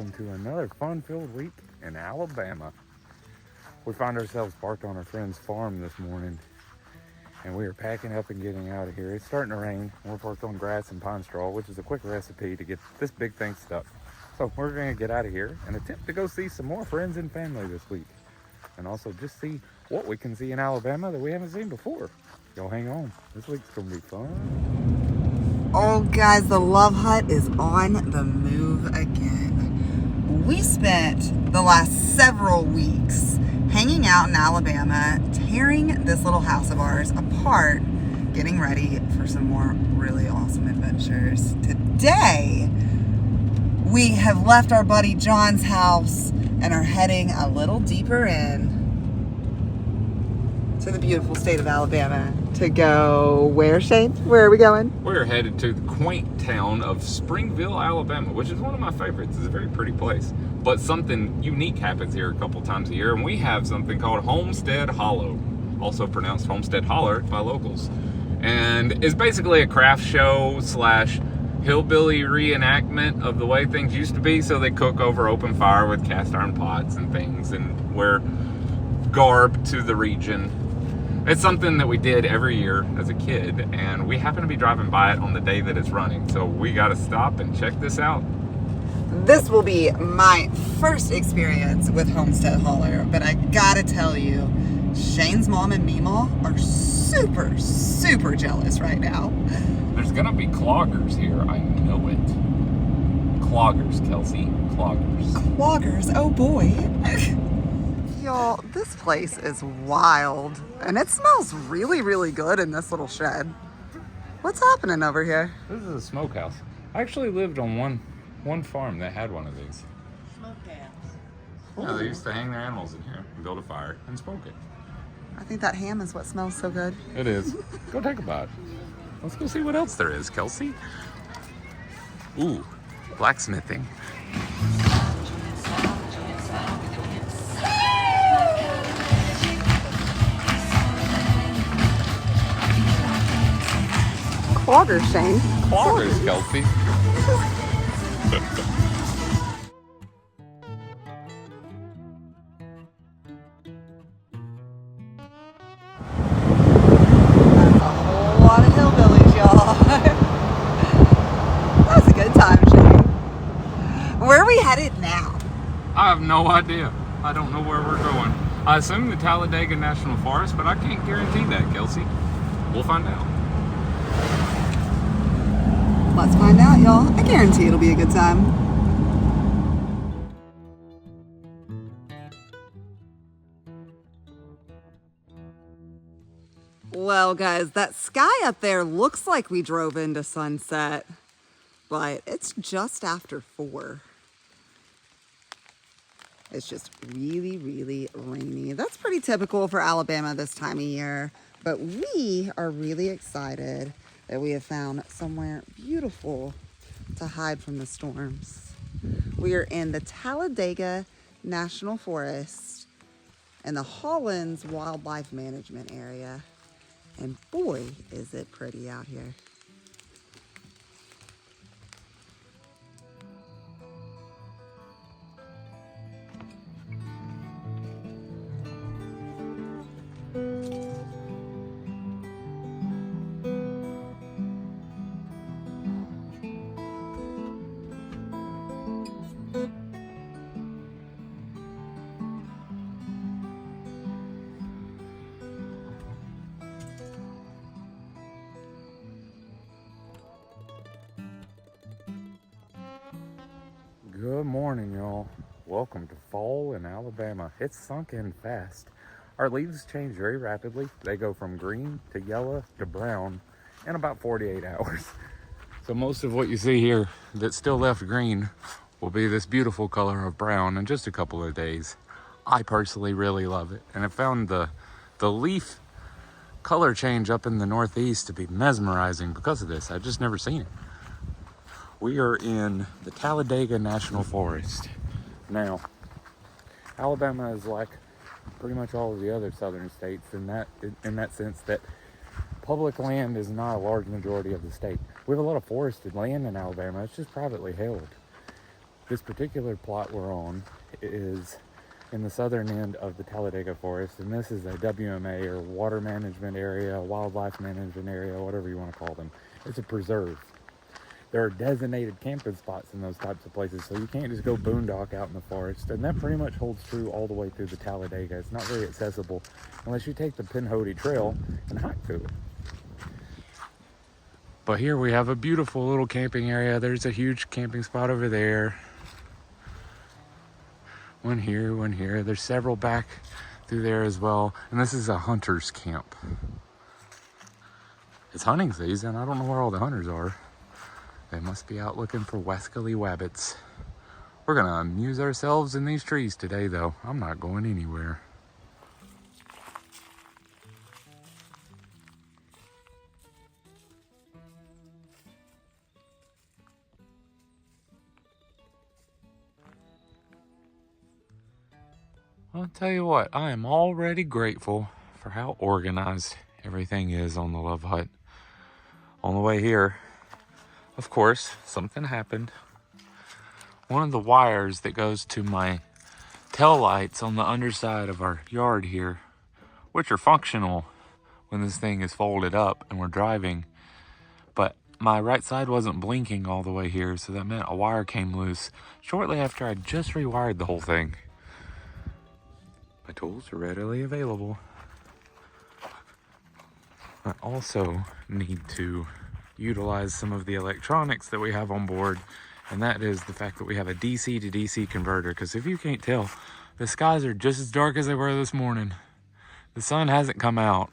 welcome to another fun-filled week in Alabama. We find ourselves parked on our friend's farm this morning, and we are packing up and getting out of here. It's starting to rain. We're parked on grass and pine straw, which is a quick recipe to get this big thing stuck. So we're going to get out of here and attempt to go see some more friends and family this week, and also just see what we can see in Alabama that we haven't seen before. Y'all hang on. This week's going to be fun. Oh, guys, the Love Hut is on the move again. We spent the last several weeks hanging out in Alabama, tearing this little house of ours apart, getting ready for some more really awesome adventures. Today, we have left our buddy John's house and are heading a little deeper in to the beautiful state of Alabama to go where, Shane? Where are we going? We're headed to the quaint town of Springville, Alabama, which is one of my favorites. It's a very pretty place. But something unique happens here a couple times a year, and we have something called Homestead Hollow, also pronounced Homestead Holler by locals. And it's basically a craft show slash hillbilly reenactment of the way things used to be. So they cook over open fire with cast iron pots and things and wear garb to the region. It's something that we did every year as a kid, and we happen to be driving by it on the day that it's running. So we got to stop and check this out. This will be my first experience with Homestead Holler, but I gotta tell you, Shane's mom and Meemaw are super, super jealous right now. There's gonna be cloggers here, I know it. Cloggers, Kelsey, cloggers. Cloggers, oh boy. Y'all, this place is wild, and it smells really, really good in this little shed. What's happening over here? This is a smokehouse. I actually lived on one farm that had one of these. Smokehouse. Yeah, they used to hang their animals in here and build a fire and smoke it. I think that ham is what smells so good. It is. Go take a bite. Let's go see what else there is, Kelsey. Ooh, blacksmithing. Cloggers, Shane. Cloggers, Kelsey. A lot of hillbillies, y'all. That's a good time, Shane. Where are we headed now? I have no idea. I don't know where we're going. I assume the Talladega National Forest, but I can't guarantee that, Kelsey. We'll find out. Let's find out, y'all. I guarantee it'll be a good time. Well, guys, that sky up there looks like we drove into sunset, but it's just after 4. It's just really, really rainy. That's pretty typical for Alabama this time of year, but we are really excited that we have found somewhere beautiful to hide from the storms. We are in the Talladega National Forest and the Hollins Wildlife Management Area. And boy, is it pretty out here. Good morning, y'all. Welcome to fall in Alabama. It's sunk in fast. Our leaves change very rapidly. They go from green to yellow to brown in about 48 hours. So most of what you see here that's still left green will be this beautiful color of brown in just a couple of days. I personally really love it, and I found the leaf color change up in the Northeast to be mesmerizing because of this. I've just never seen it. We are in the Talladega National Forest. Now, Alabama is like pretty much all of the other southern states in that sense that public land is not a large majority of the state. We have a lot of forested land in Alabama. It's just privately held. This particular plot we're on is in the southern end of the Talladega forest, and this is a WMA, or water management area, wildlife management area, whatever you want to call them. It's a preserve. There are designated camping spots in those types of places, so you can't just go boondock out in the forest, and that pretty much holds true all the way through the Talladega. It's not very accessible unless you take the Pinhoti Trail and hike through it. But here we have a beautiful little camping area. There's a huge camping spot over there. One here, one here. There's several back through there as well. And this is a hunter's camp. It's hunting season. I don't know where all the hunters are. They must be out looking for wascally wabbits. We're gonna amuse ourselves in these trees today though. I'm not going anywhere. I'll tell you what, I am already grateful for how organized everything is on the Love Hut. On the way here, of course, something happened. One of the wires that goes to my tail lights on the underside of our yard here, which are functional when this thing is folded up and we're driving, but my right side wasn't blinking all the way here, so that meant a wire came loose shortly after I just rewired the whole thing. My tools are readily available. I also need to utilize some of the electronics that we have on board, and that is the fact that we have a DC to DC converter, because if you can't tell, the skies are just as dark as they were this morning. The sun hasn't come out,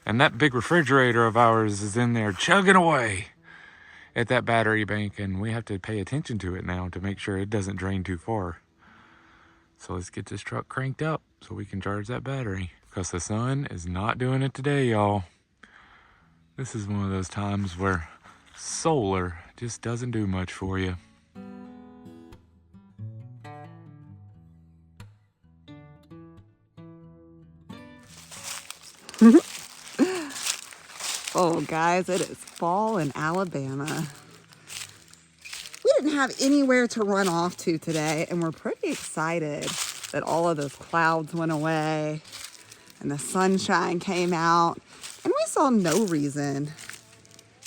and that big refrigerator of ours is in there chugging away at that battery bank, and we have to pay attention to it now to make sure it doesn't drain too far. So let's get this truck cranked up so we can charge that battery, because the sun is not doing it today, y'all. This is one of those times where solar just doesn't do much for you. Oh, guys, it is fall in Alabama. We didn't have anywhere to run off to today, and we're pretty excited that all of those clouds went away and the sunshine came out, and we saw no reason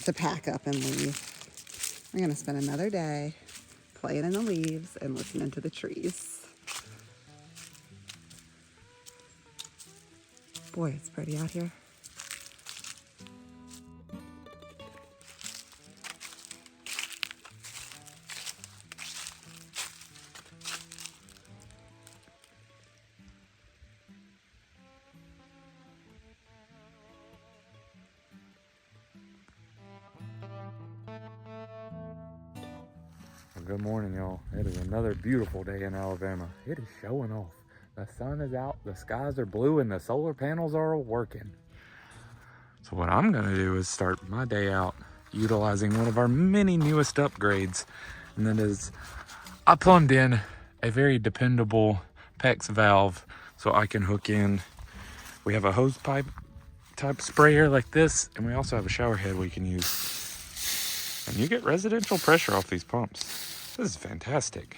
to pack up and leave. We're gonna spend another day playing in the leaves and listening to the trees. Boy, it's pretty out here. Good morning, y'all. It is another beautiful day in Alabama. It is showing off. The sun is out, the skies are blue, and the solar panels are working. So what I'm gonna do is start my day out utilizing one of our many newest upgrades, and that is I plumbed in a very dependable PEX valve so I can hook in. We have a hose pipe type sprayer like this, and we also have a shower head we can use. And you get residential pressure off these pumps. This is fantastic.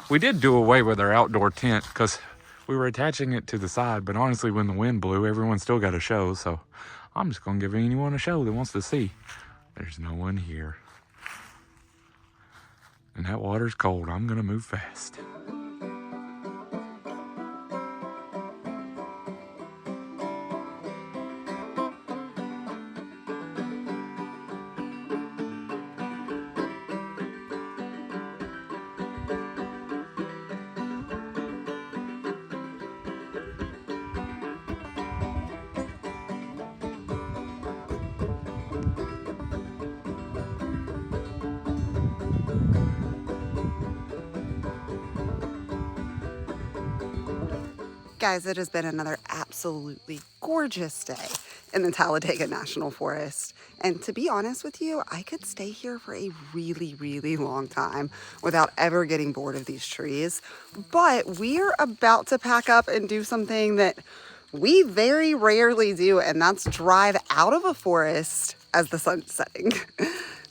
We did do away with our outdoor tent because we were attaching it to the side, but honestly, when the wind blew, everyone still got a show, so I'm just gonna give anyone a show that wants to see. There's no one here. And that water's cold. I'm gonna move fast. Guys, it has been another absolutely gorgeous day in the Talladega National Forest. And to be honest with you, I could stay here for a really, really long time without ever getting bored of these trees. But we're about to pack up and do something that we very rarely do, and that's drive out of a forest as the sun's setting.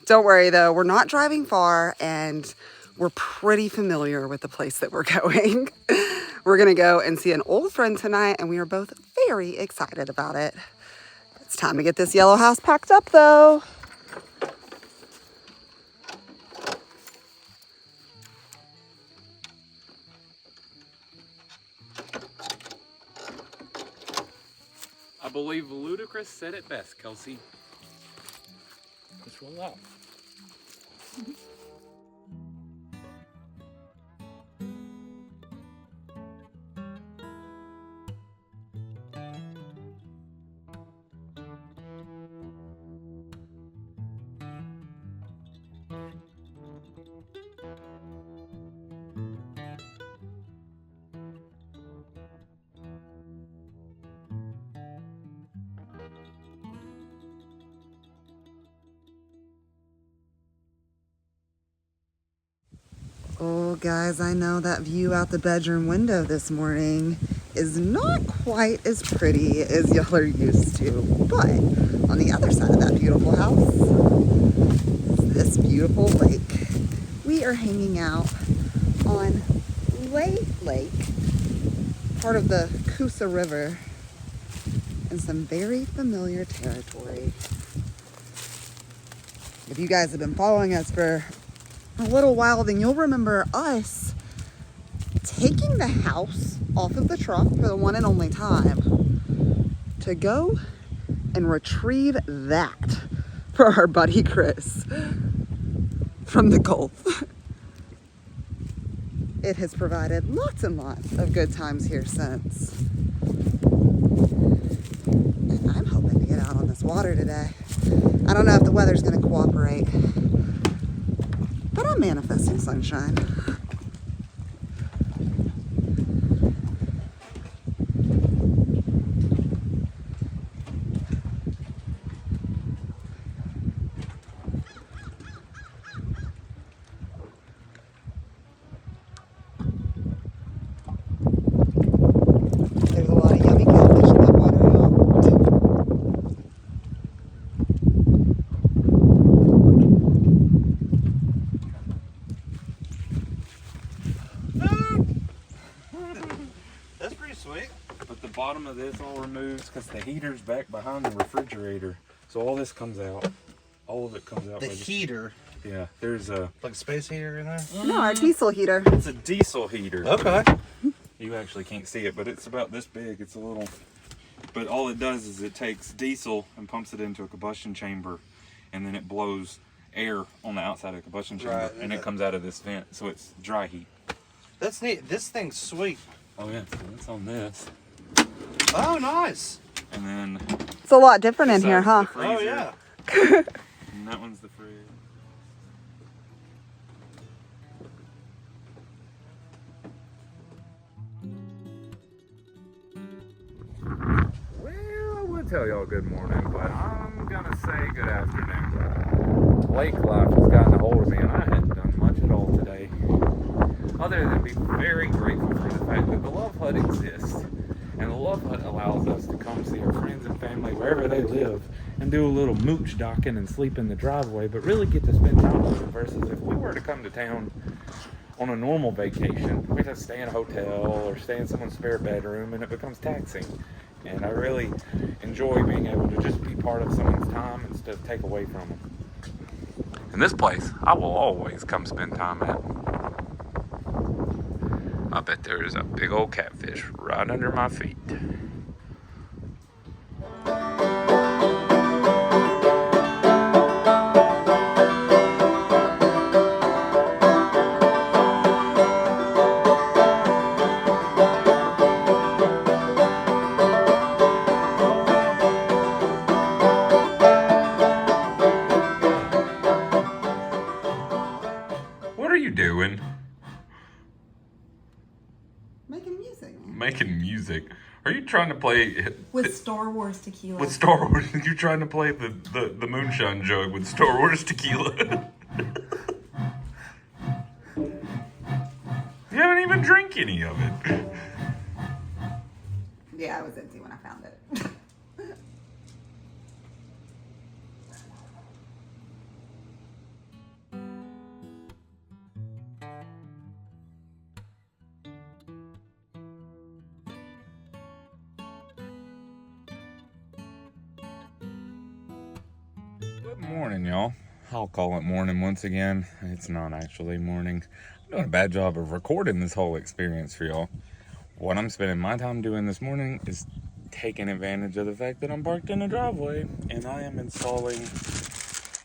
Don't worry though, we're not driving far, and we're pretty familiar with the place that we're going. We're gonna go and see an old friend tonight, and we are both very excited about it. It's time to get this yellow house packed up though. I believe Ludacris said it best, Kelsey. Let's roll out. Oh, guys, I know that view out the bedroom window this morning is not quite as pretty as y'all are used to. But on the other side of that beautiful house is this beautiful lake. We are hanging out on Lake, part of the Koosa River, in some very familiar territory. If you guys have been following us for a little while, then you'll remember us taking the house off of the truck for the one and only time to go and retrieve that for our buddy Chris from the Gulf. It has provided lots and lots of good times here since. And I'm hoping to get out on this water today. I don't know if the weather's going to cooperate, but I'm manifesting sunshine. There's a lot of yummy catfish in that water, y'all. That's pretty sweet. But the bottom of this all removes because the heater's back behind the refrigerator. So all this comes out. All of it comes out. The heater. Yeah, there's a... Like a space heater in there? No, our diesel heater. It's a diesel heater. Okay. You actually can't see it, but it's about this big. It's a little... But all it does is it takes diesel and pumps it into a combustion chamber, and then it blows air on the outside of the combustion chamber, Right. and it comes out of this vent, so it's dry heat. That's neat. This thing's sweet. Oh yeah, so it's on this. Oh, nice. And then... It's a lot different in this here, huh? side's the Oh, freezer, yeah. And that one's the fridge. Well, I would tell y'all good morning, but I'm gonna say good afternoon. Lake life has gotten a hold of me, and I hadn't done much at all today, other than be very grateful for the fact that the Love Hut exists. And the Love Hut allows us to come see our friends and family wherever they live and do a little mooch docking and sleep in the driveway, but really get to spend time with them versus if we were to come to town on a normal vacation, we'd have to stay in a hotel or stay in someone's spare bedroom, and it becomes taxing. And I really enjoy being able to just be part of someone's time instead of take away from them. And this place, I will always come spend time at. I bet there's a big old catfish right under my feet. What are you doing? Making music, man. Making music. Are you trying to play With Star Wars tequila. with Star Wars? You're trying to play the moonshine jug with Star Wars tequila. You haven't even drank any of it. Yeah, I was empty when I found it. Good morning, y'all. I'll call it morning once again. It's not actually morning. I'm doing a bad job of recording this whole experience for y'all. What I'm spending my time doing this morning is taking advantage of the fact that I'm parked in a driveway and I am installing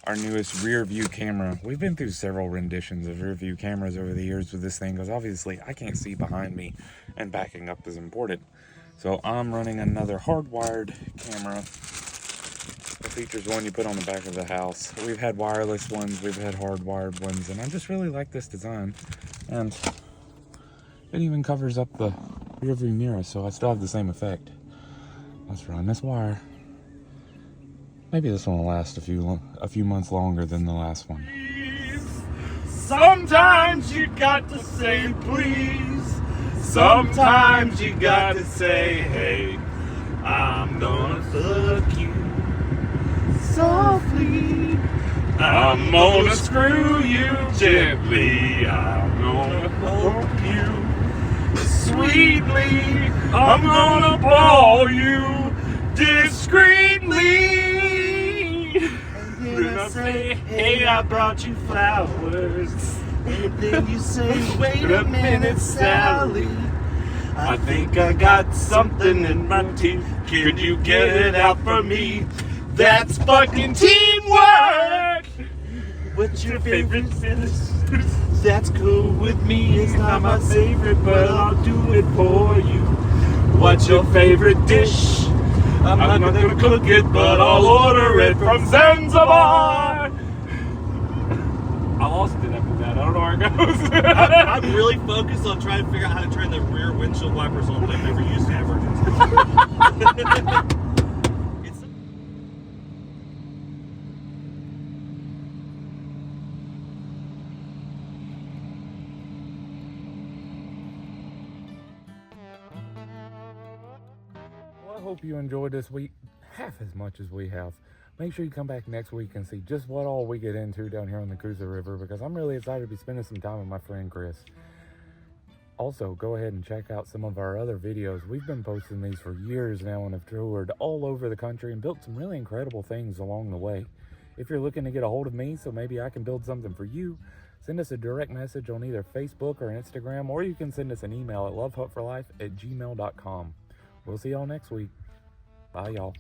our newest rear view camera. We've been through several renditions of rear view cameras over the years with this thing because obviously I can't see behind me and backing up is important. So I'm running another hardwired camera. It features one you put on the back of the house. We've had wireless ones, we've had hardwired ones, and I just really like this design. And it even covers up the rear view mirror, so I still have the same effect. Let's run this wire. Maybe this one will last a few months longer than the last one. Sometimes you got to say please. Sometimes you got to say, hey, I'm gonna fuck you softly. I'm gonna screw you gently. I'm gonna poke you sweetly. I'm gonna ball you discreetly. And I say, hey, I brought you flowers. And then you say, wait a minute, Sally. I think I got something in my teeth. Could you get it out for me? That's fucking teamwork. What's your favorite dish? That's cool with me. It's not my favorite, but I'll do it for you. What's your favorite dish? I'm not gonna cook it, but I'll order it from Zanzibar. I lost it after that. I don't know where it goes. I'm really focused on trying to figure out how to turn the rear windshield wipers on that I've never used ever. Well, I hope you enjoyed this week half as much as we have. Make sure you come back next week and see just what all we get into down here on the Koosa River because I'm really excited to be spending some time with my friend Chris. Also, go ahead and check out some of our other videos. We've been posting these for years now and have toured all over the country and built some really incredible things along the way. If you're looking to get a hold of me so maybe I can build something for you, send us a direct message on either Facebook or Instagram, or you can send us an email at LoveHut4Life@gmail.com. We'll see y'all next week. Bye, y'all.